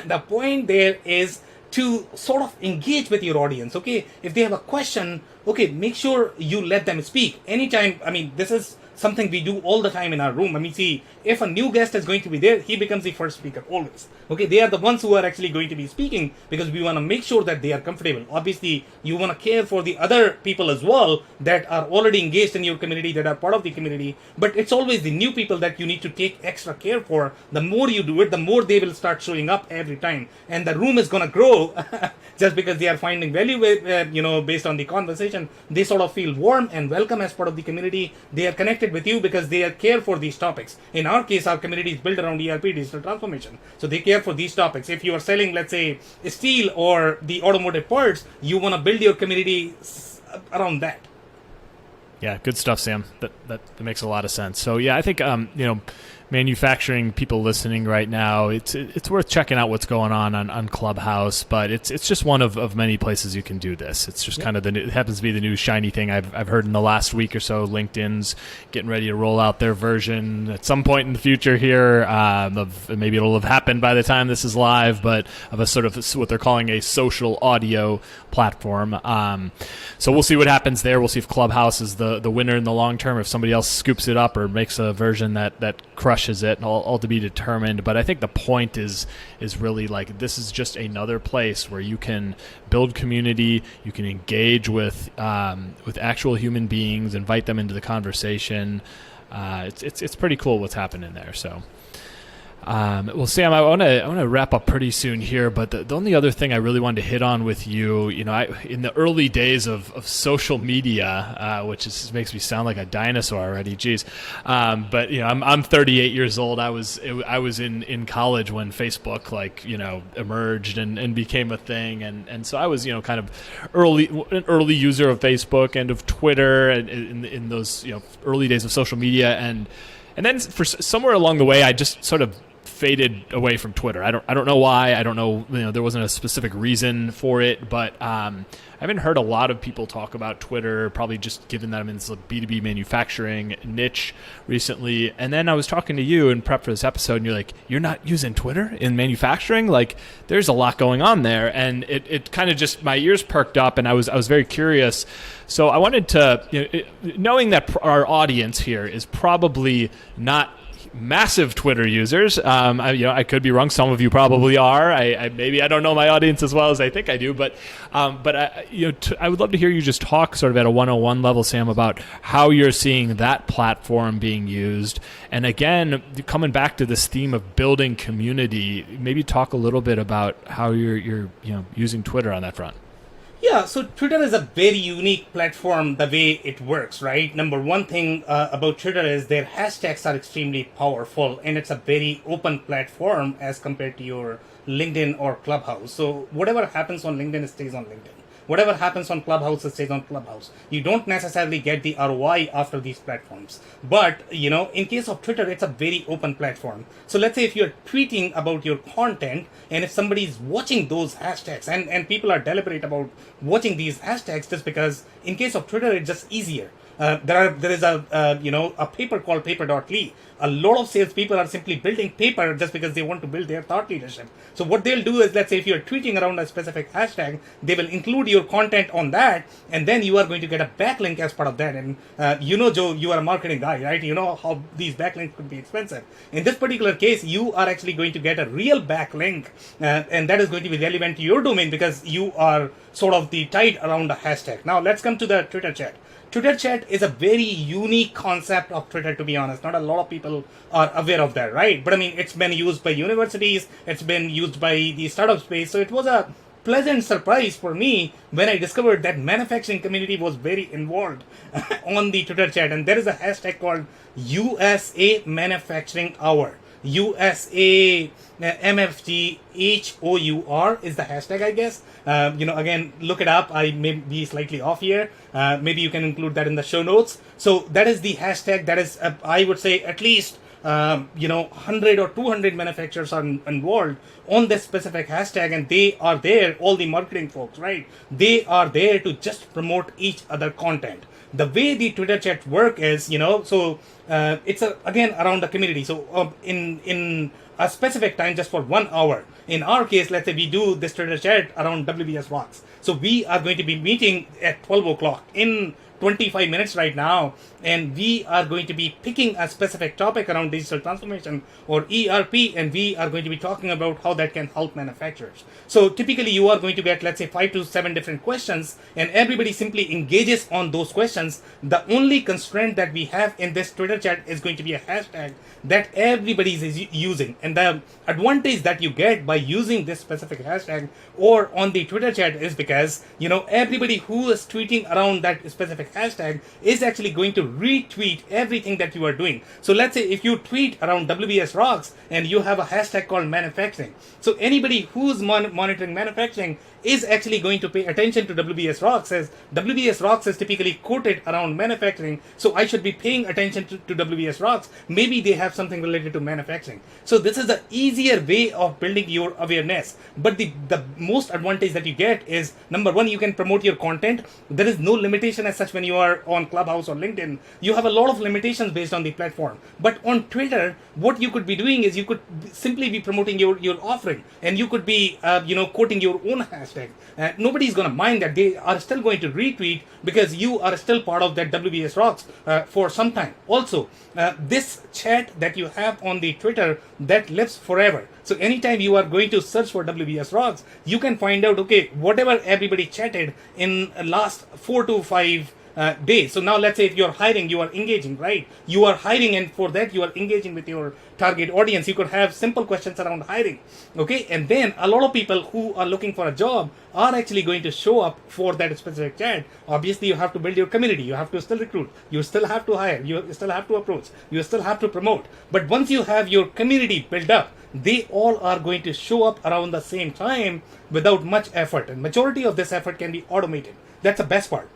The point there is to sort of engage with your audience, okay? If they have a question, okay, make sure you let them speak. Anytime, this is something we do all the time in our room. See, if a new guest is going to be there, he becomes the first speaker always. Okay, they are the ones who are actually going to be speaking, because we want to make sure that they are comfortable. Obviously, you want to care for the other people as well that are already engaged in your community, that are part of the community. But it's always the new people that you need to take extra care for. The more you do it, the more they will start showing up every time, and the room is going to grow just because they are finding value, based on the conversation. They sort of feel warm and welcome as part of the community. They are connected with you because they care for these topics. In our case, our community is built around ERP, digital transformation. So they care for these topics. If you are selling, let's say, steel or the automotive parts, you want to build your community around that. Yeah, good stuff, Sam. That makes a lot of sense. So yeah, I think manufacturing people listening right now, it's worth checking out what's going on Clubhouse, but it's just one of many places you can do this. It's just kind of it happens to be the new shiny thing. I've heard in the last week or so, LinkedIn's getting ready to roll out their version at some point in the future here. Maybe it'll have happened by the time this is live, but of a sort of what they're calling a social audio platform. So we'll see what happens there. We'll see if Clubhouse is the winner in the long term, if somebody else scoops it up or makes a version that crushes it, all to be determined. But I think the point is really like, this is just another place where you can build community, you can engage with actual human beings, invite them into the conversation. It's pretty cool what's happening there. So well, Sam, I want to wrap up pretty soon here, but the only other thing I really wanted to hit on with you, in the early days of social media, which makes me sound like a dinosaur already, geez. But I'm 38 years old. I was in college when Facebook emerged and became a thing, and so I was kind of an early user of Facebook and of Twitter and in those early days of social media, and then for somewhere along the way, I just sort of faded away from Twitter. I don't know why. I don't know. There wasn't a specific reason for it, but I haven't heard a lot of people talk about Twitter. Probably just given that I'm in this B2B manufacturing niche recently. And then I was talking to you in prep for this episode, and you're like, "You're not using Twitter in manufacturing? Like, there's a lot going on there." And it kind of just, my ears perked up, and I was very curious. So I wanted to, knowing that our audience here is probably not massive Twitter users. I could be wrong. Some of you probably are. Maybe I don't know my audience as well as I think I do. But I would love to hear you just talk sort of at a 101 level, Sam, about how you're seeing that platform being used. And again, coming back to this theme of building community, maybe talk a little bit about how you're using Twitter on that front. Yeah, so Twitter is a very unique platform the way it works, right? Number one thing about Twitter is their hashtags are extremely powerful, and it's a very open platform as compared to your LinkedIn or Clubhouse. So whatever happens on LinkedIn stays on LinkedIn. Whatever happens on Clubhouse stays on Clubhouse. You don't necessarily get the ROI after these platforms. But, in case of Twitter, it's a very open platform. So let's say if you're tweeting about your content, and if somebody is watching those hashtags, and people are deliberate about watching these hashtags just because in case of Twitter, it's just easier. There is a paper called paper.ly. A lot of salespeople are simply building paper just because they want to build their thought leadership. So what they'll do is, let's say if you're tweeting around a specific hashtag, they will include your content on that, and then you are going to get a backlink as part of that. And Joe, you are a marketing guy, right? You know how these backlinks could be expensive. In this particular case, you are actually going to get a real backlink, and that is going to be relevant to your domain because you are sort of the tied around a hashtag. Now let's come to the Twitter chat. Twitter chat is a very unique concept of Twitter, to be honest. Not a lot of people are aware of that, right? But I mean, it's been used by universities, it's been used by the startup space. So it was a pleasant surprise for me when I discovered that manufacturing community was very involved on the Twitter chat. And there is a hashtag called USA Manufacturing Hour. USA MFG HOUR is the hashtag, I guess. Again, look it up. I may be slightly off here. Maybe you can include that in the show notes. So that is the hashtag. That is, I would say, at least 100 or 200 manufacturers are involved on this specific hashtag, and they are there, all the marketing folks, right? They are there to just promote each other content. The way the Twitter chat work is, it's again around the community. So in a specific time, just for 1 hour. In our case, let's say we do this Twitter chat around WBS Rocks. So we are going to be meeting at 12 o'clock in 25 minutes right now, and we are going to be picking a specific topic around digital transformation or ERP, and we are going to be talking about how that can help manufacturers. So typically you are going to get, let's say, 5 to 7 different questions, and everybody simply engages on those questions. The only constraint that we have in this Twitter chat is going to be a hashtag that everybody is using. And the advantage that you get by using this specific hashtag or on the Twitter chat is because, everybody who is tweeting around that specific hashtag is actually going to retweet everything that you are doing. So let's say if you tweet around WBS Rocks and you have a hashtag called manufacturing, so anybody who's monitoring manufacturing is actually going to pay attention to WBS Rocks, as WBS Rocks is typically quoted around manufacturing, so I should be paying attention to WBS Rocks. Maybe they have something related to manufacturing. So this is the easier way of building your awareness. But the most advantage that you get is, number one, you can promote your content. There is no limitation as such when you are on Clubhouse or LinkedIn. You have a lot of limitations based on the platform. But on Twitter, what you could be doing is you could simply be promoting your offering, and you could be quoting your own hashtag. Nobody's going to mind that. They are still going to retweet because you are still part of that WBS Rocks for some time. Also, this chat that you have on the Twitter, that lives forever. So anytime you are going to search for WBS Rocks, you can find out, okay, whatever everybody chatted in last 4 to 5 days. So now let's say if you're hiring, you are engaging, right? You are hiring, and for that you are engaging with your target audience. You could have simple questions around hiring, okay? And then a lot of people who are looking for a job are actually going to show up for that specific chat. Obviously, you have to build your community. You have to still recruit. You still have to hire. You still have to approach. You still have to promote. But once you have your community built up, they all are going to show up around the same time without much effort. And majority of this effort can be automated. That's the best part.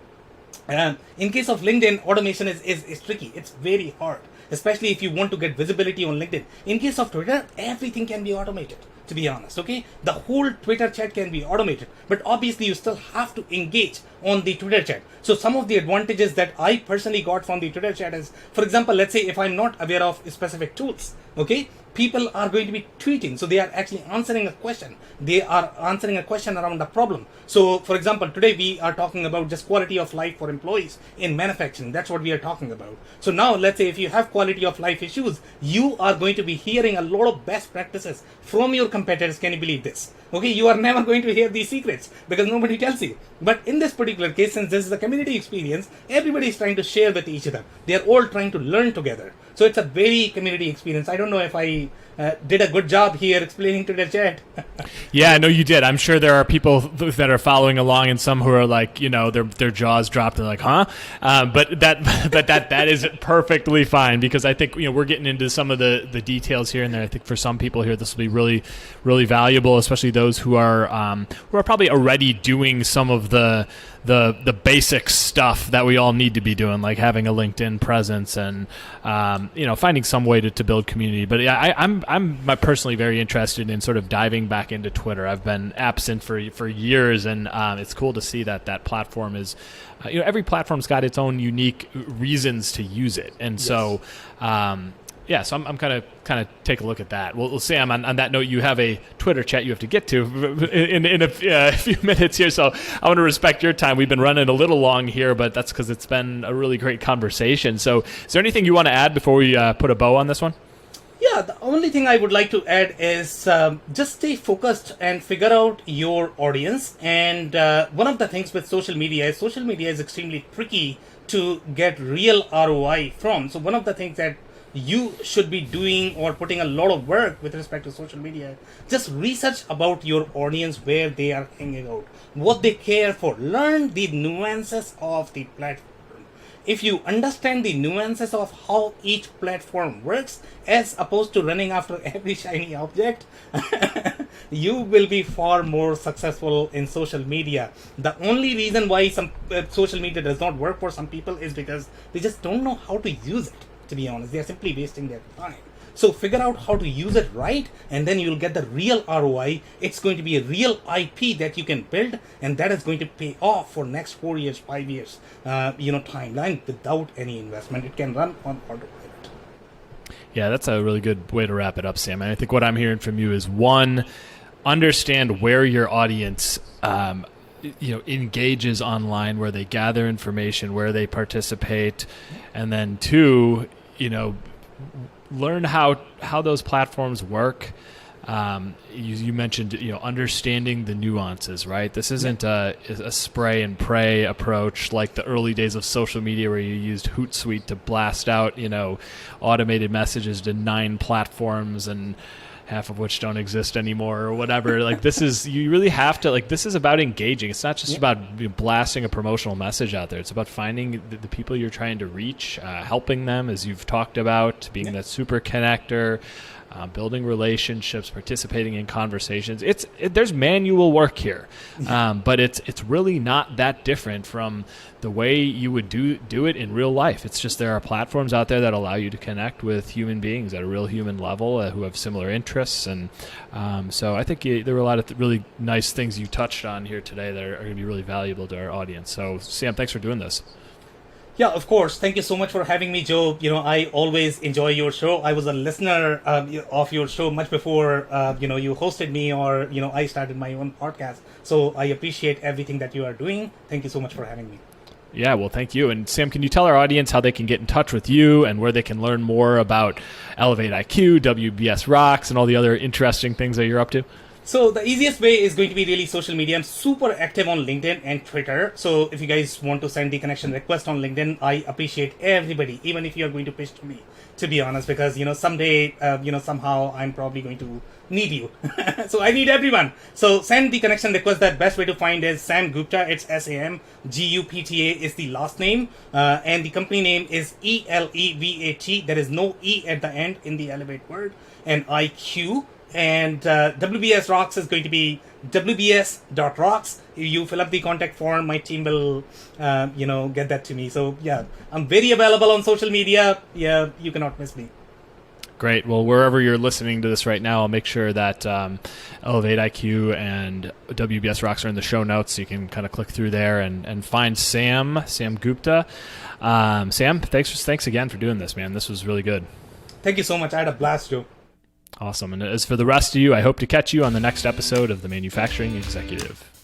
In case of LinkedIn, automation is tricky. It's very hard. especially if you want to get visibility on LinkedIn. In case of Twitter, everything can be automated, to be honest, okay? The whole Twitter chat can be automated, but obviously you still have to engage on the Twitter chat. So some of the advantages that I personally got from the Twitter chat is, for example, let's say if I'm not aware of specific tools, okay, people are going to be tweeting. So they are actually answering a question. They are answering a question around a problem. So for example, today we are talking about just quality of life for employees in manufacturing. That's what we are talking about. So now let's say if you have quality of life issues, you are going to be hearing a lot of best practices from your competitors. Can you believe this? Okay, you are never going to hear these secrets because nobody tells you. But in this particular case, since this is a community experience, everybody is trying to share with each other. They are all trying to learn together. So it's a very community experience. I don't know if I did a good job here explaining to the chat. Yeah, I know you did. I'm sure there are people that are following along, and some who are like, you know, their jaws dropped. They're like, huh? But that is perfectly fine, because I think, you know, we're getting into some of the details here and there. I think for some people here, this will be really, really valuable, especially those who are probably already doing some of the basic stuff that we all need to be doing, like having a LinkedIn presence and you know, finding some way to build community. But yeah, I'm personally very interested in sort of diving back into Twitter. I've been absent for years, and it's cool to see that platform is, you know, every platform's got its own unique reasons to use it, and yes. So. Yeah, so I'm kind of take a look at that. Well, Sam, on that note, you have a Twitter chat you have to get to in a few minutes here, so I want to respect your time. We've been running a little long here, but that's because it's been a really great conversation. So is there anything you want to add before we put a bow on this one? Yeah, the only thing I would like to add is just stay focused and figure out your audience. And one of the things with social media is extremely tricky to get real ROI from. So one of the things that you should be doing or putting a lot of work with respect to social media, just research about your audience, where they are hanging out, what they care for. Learn the nuances of the platform. If you understand the nuances of how each platform works, as opposed to running after every shiny object, you will be far more successful in social media. The only reason why some social media does not work for some people is because they just don't know how to use it. To be honest, they are simply wasting their time. So figure out how to use it right, and then you'll get the real ROI. It's going to be a real IP that you can build, and that is going to pay off for next 4 years, 5 years, timeline without any investment. It can run on autopilot. Yeah, that's a really good way to wrap it up, Sam. And I think what I'm hearing from you is, one, understand where your audience engages online, where they gather information, where they participate, and then two, learn how those platforms work. You mentioned, understanding the nuances, right? This isn't a spray and pray approach like the early days of social media, where you used Hootsuite to blast out, automated messages to 9 platforms, and half of which don't exist anymore or whatever. Like, this is, you really have to, this is about engaging. It's not just about blasting a promotional message out there. It's about finding the people you're trying to reach, helping them, as you've talked about, being that super connector, building relationships, participating in conversations. There's manual work here, but it's really not that different from the way you would do it in real life. It's just there are platforms out there that allow you to connect with human beings at a real human level who have similar interests. And so I think there were a lot of really nice things you touched on here today that are going to be really valuable to our audience. So Sam, thanks for doing this. Yeah, of course. Thank you so much for having me, Joe. I always enjoy your show. I was a listener of your show much before, you hosted me, or, I started my own podcast. So I appreciate everything that you are doing. Thank you so much for having me. Yeah, well, thank you. And Sam, can you tell our audience how they can get in touch with you and where they can learn more about Elevate IQ, WBS Rocks, and all the other interesting things that you're up to? So the easiest way is going to be really social media. I'm super active on LinkedIn and Twitter. So if you guys want to send the connection request on LinkedIn, I appreciate everybody, even if you're going to pitch to me, to be honest, because, someday, somehow I'm probably going to need you. So I need everyone. So send the connection request. The best way to find is Sam Gupta. It's SAMGUPTA is the last name. And the company name is ELEVAT. There is no E at the end in the Elevate word. And IQ. And WBS Rocks is going to be wbs.rocks. You fill up the contact form, my team will, get that to me. So yeah, I'm very available on social media. Yeah, you cannot miss me. Great. Well, wherever you're listening to this right now, I'll make sure that Elevate IQ and WBS Rocks are in the show notes, so you can kind of click through there and find Sam Gupta. Sam, thanks again for doing this, man. This was really good. Thank you so much. I had a blast, Joe. Awesome. And as for the rest of you, I hope to catch you on the next episode of The Manufacturing Executive.